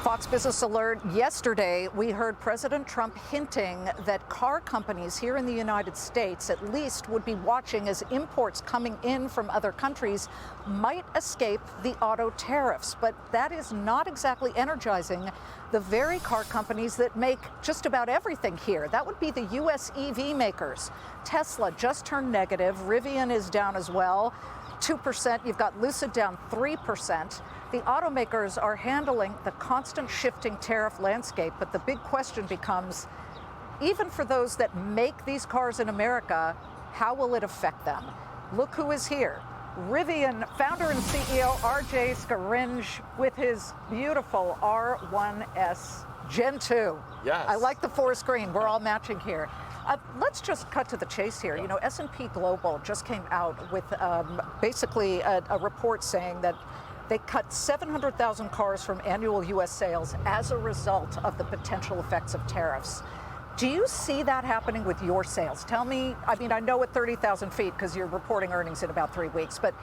Fox Business Alert. Yesterday, we heard President Trump hinting that car companies here in the United States at least would be watching as imports coming in from other countries might escape the auto tariffs. But that is not exactly energizing the very car companies that make just about everything here. That would be the U.S. EV makers. Tesla just turned negative. Rivian is down as well, 2%. You've got Lucid down 3%. The automakers are handling the constant shifting tariff landscape, but the big question becomes, even for those that make these cars in America, how will it affect them? Look who is here. Rivian founder and CEO RJ Scaringe with his beautiful R1S Gen 2. Yes. I like the forest green. We're all matching here. Let's just cut to the chase here. You know, S&P Global just came out with basically a report saying that they cut 700,000 cars from annual U.S. sales as a result of the potential effects of tariffs. Do you see that happening with your sales? Tell me, I mean, I know at 30,000 feet because you're reporting earnings in about 3 weeks, but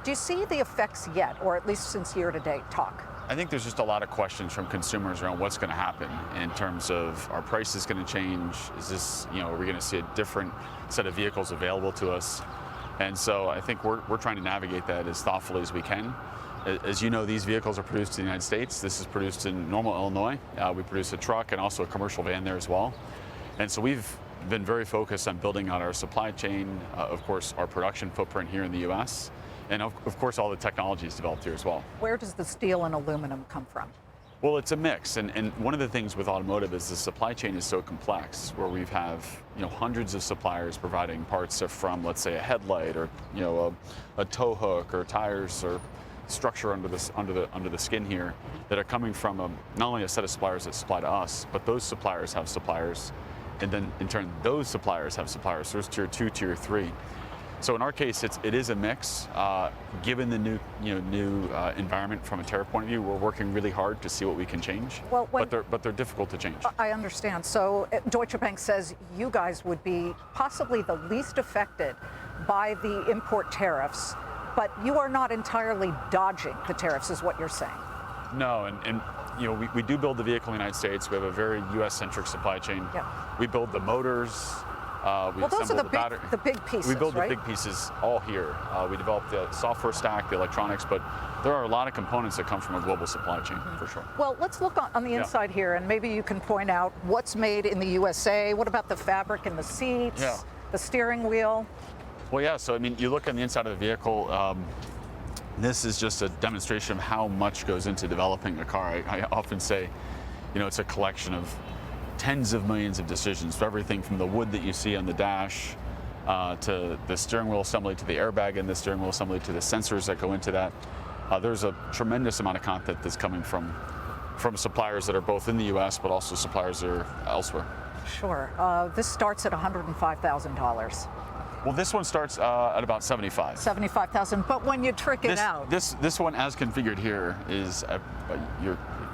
do you see the effects yet, or at least since year-to-date talk? I think there's just a lot of questions from consumers around what's going to happen in terms of are prices going to change? Is this, you know, are we going to see a different set of vehicles available to us? And so I think we're trying to navigate that as thoughtfully as we can. As you know, these vehicles are produced in the United States. This is produced in Normal, Illinois. We produce a truck and also a commercial van there as well. And so we've been very focused on building out our supply chain, of course, our production footprint here in the U.S., and of course, all the technology is developed here as well. Where does the steel and aluminum come from? Well, it's a mix, and one of the things with automotive is the supply chain is so complex, where we have hundreds of suppliers providing parts from, let's say, a headlight or a tow hook or tires or structure under the skin here that are coming from not only a set of suppliers that supply to us, but those suppliers have suppliers, and then in turn those suppliers have suppliers. So there's tier 2, tier 3. So in our case, it is a mix. Given the new environment from a tariff point of view, we're working really hard to see what we can change. Well, but they're difficult to change. I understand. So Deutsche Bank says you guys would be possibly the least affected by the import tariffs, but you are not entirely dodging the tariffs, is what you're saying. No, and we do build the vehicle in the United States. We have a very U.S.-centric supply chain. Yeah. We build the motors. Well, those are the big pieces, we build right? the big pieces all here. We develop the software stack, the electronics, but there are a lot of components that come from a global supply chain, for sure. Well, let's look on the inside here, and maybe you can point out what's made in the USA. What about the fabric in the seats, the steering wheel? Well, yeah, so I mean, you look on the inside of the vehicle, this is just a demonstration of how much goes into developing a car. I often say, it's a collection of tens of millions of decisions, for everything from the wood that you see on the dash to the steering wheel assembly, to the airbag in the steering wheel assembly, to the sensors that go into that. There's a tremendous amount of content that's coming from suppliers that are both in the U.S., but also suppliers that are elsewhere. Sure. This starts at $105,000. Well, this one starts at about $75,000. $75,000, but when you trick it out. This one, as configured here, is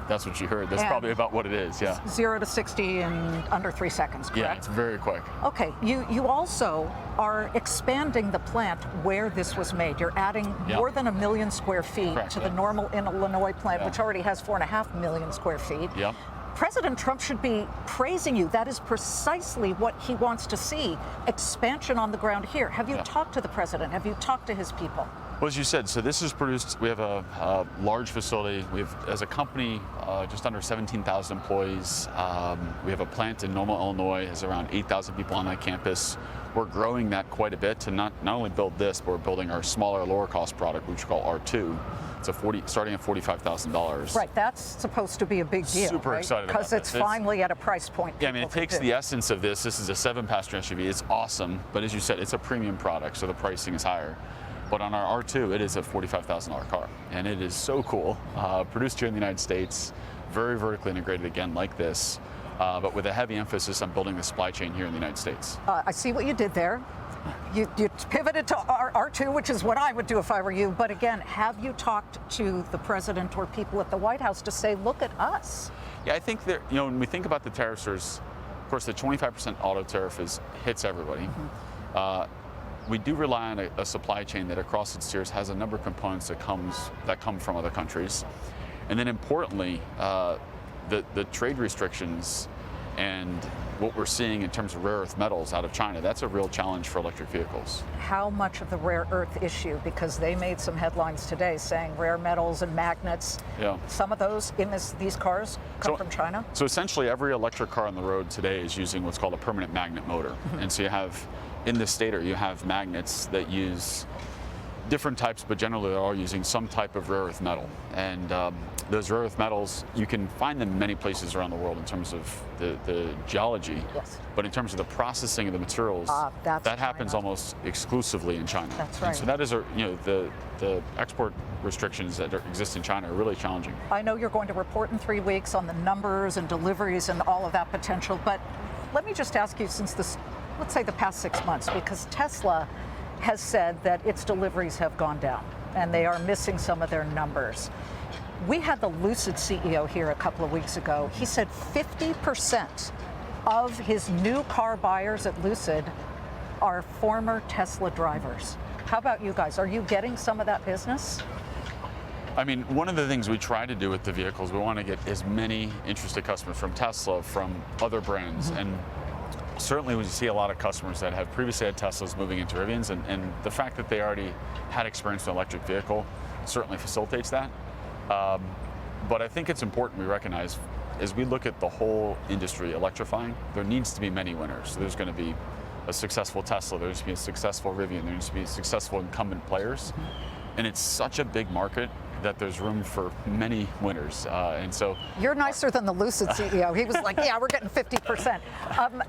that's what you heard. That's probably about what it is, yeah. 0 to 60 in under 3 seconds, correct? Yeah, it's very quick. Okay, you also are expanding the plant where this was made. You're adding more than 1 million square feet to the Normal, Illinois plant, which already has 4.5 million square feet. Yep. President Trump should be praising you. That is precisely what he wants to see, expansion on the ground here. Have you talked to the president? Have you talked to his people? Well, as you said, so this is produced, we have a large facility. We have, as a company, just under 17,000 employees. We have a plant in Normal, Illinois, has around 8,000 people on that campus. We're growing that quite a bit to not only build this, but we're building our smaller, lower cost product, which we call R2. It's starting at $45,000. Right, that's supposed to be a big deal. Super excited about because it's finally at a price point. Yeah, I mean, it takes the essence of this. This is a 7-passenger SUV. It's awesome, but as you said, it's a premium product, so the pricing is higher. But on our R2, it is a $45,000 car, and it is so cool. Produced here in the United States, very vertically integrated again, like this, but with a heavy emphasis on building the supply chain here in the United States. I see what you did there. You pivoted to R2, which is what I would do if I were you. But again, have you talked to the president or people at the White House to say, look at us? Yeah, I think that, when we think about the tariffs, there's, of course, the 25% auto tariff hits everybody. We do rely on a supply chain that across its tiers has a number of components that come from other countries. And then importantly, the trade restrictions and what we're seeing in terms of rare earth metals out of China, that's a real challenge for electric vehicles. How much of the rare earth issue, because they made some headlines today saying rare metals and magnets, some of those in these cars come from China? So essentially every electric car on the road today is using what's called a permanent magnet motor. And so you have, in the stator, you have magnets that use different types, but generally they're all using some type of rare earth metal. And those rare earth metals, you can find them many places around the world in terms of the geology. Yes. But in terms of the processing of the materials, that happens almost exclusively in China. That's right. And so that is, the export restrictions that exist in China are really challenging. I know you're going to report in 3 weeks on the numbers and deliveries and all of that potential, but let me just ask you, since this, let's say the past 6 months, because Tesla has said that its deliveries have gone down and they are missing some of their numbers. We had the Lucid CEO here a couple of weeks ago. He said 50% of his new car buyers at Lucid are former Tesla drivers. How about you guys? Are you getting some of that business? I mean, one of the things we try to do with the vehicles, we want to get as many interested customers from Tesla, from other brands, and certainly we see a lot of customers that have previously had Teslas moving into Rivians, and the fact that they already had experience in an electric vehicle certainly facilitates that. But I think it's important we recognize, as we look at the whole industry electrifying, there needs to be many winners. So there's going to be a successful Tesla, there needs to be a successful Rivian, there needs to be successful incumbent players. And it's such a big market that there's room for many winners. And so you're nicer than the Lucid CEO. He was like, yeah, we're getting 50%.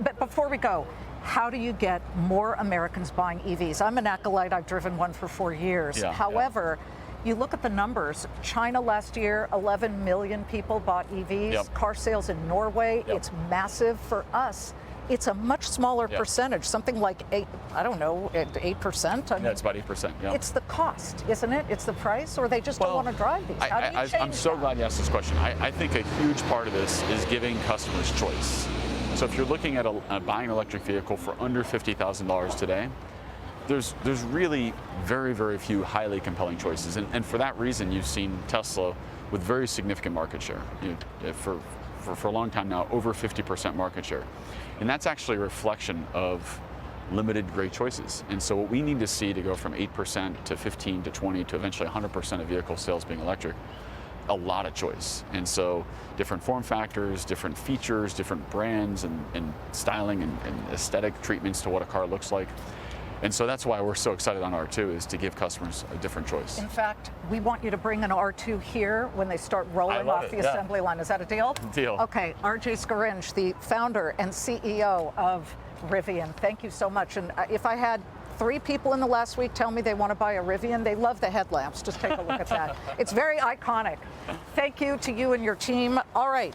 But before we go, how do you get more Americans buying EVs? I'm an acolyte. I've driven one for 4 years. However, you look at the numbers. China last year, 11 million people bought EVs. Car sales in Norway, it's massive. For us, it's a much smaller percentage, something like 8%. I mean, it's about 8%. It's the cost, isn't it? It's the price, or they just don't want to drive these. How do you change I'm so glad you asked this question. I think a huge part of this is giving customers choice. So if you're looking at buying an electric vehicle for under $50,000 today, there's really very, very few highly compelling choices. And for that reason, you've seen Tesla with very significant market share. For a long time now, over 50% market share. And that's actually a reflection of limited great choices. And so what we need to see to go from 8% to 15 to 20 to eventually 100% of vehicle sales being electric, a lot of choice. And so different form factors, different features, different brands and styling and aesthetic treatments to what a car looks like. And so that's why we're so excited on R2, is to give customers a different choice. In fact, we want you to bring an R2 here when they start rolling off the assembly line. Is that a deal? Deal. Okay, RJ Scaringe, the founder and CEO of Rivian, thank you so much. And if I had 3 people in the last week tell me they want to buy a Rivian, they love the headlamps. Just take a look at that. It's very iconic. Thank you to you and your team. All right.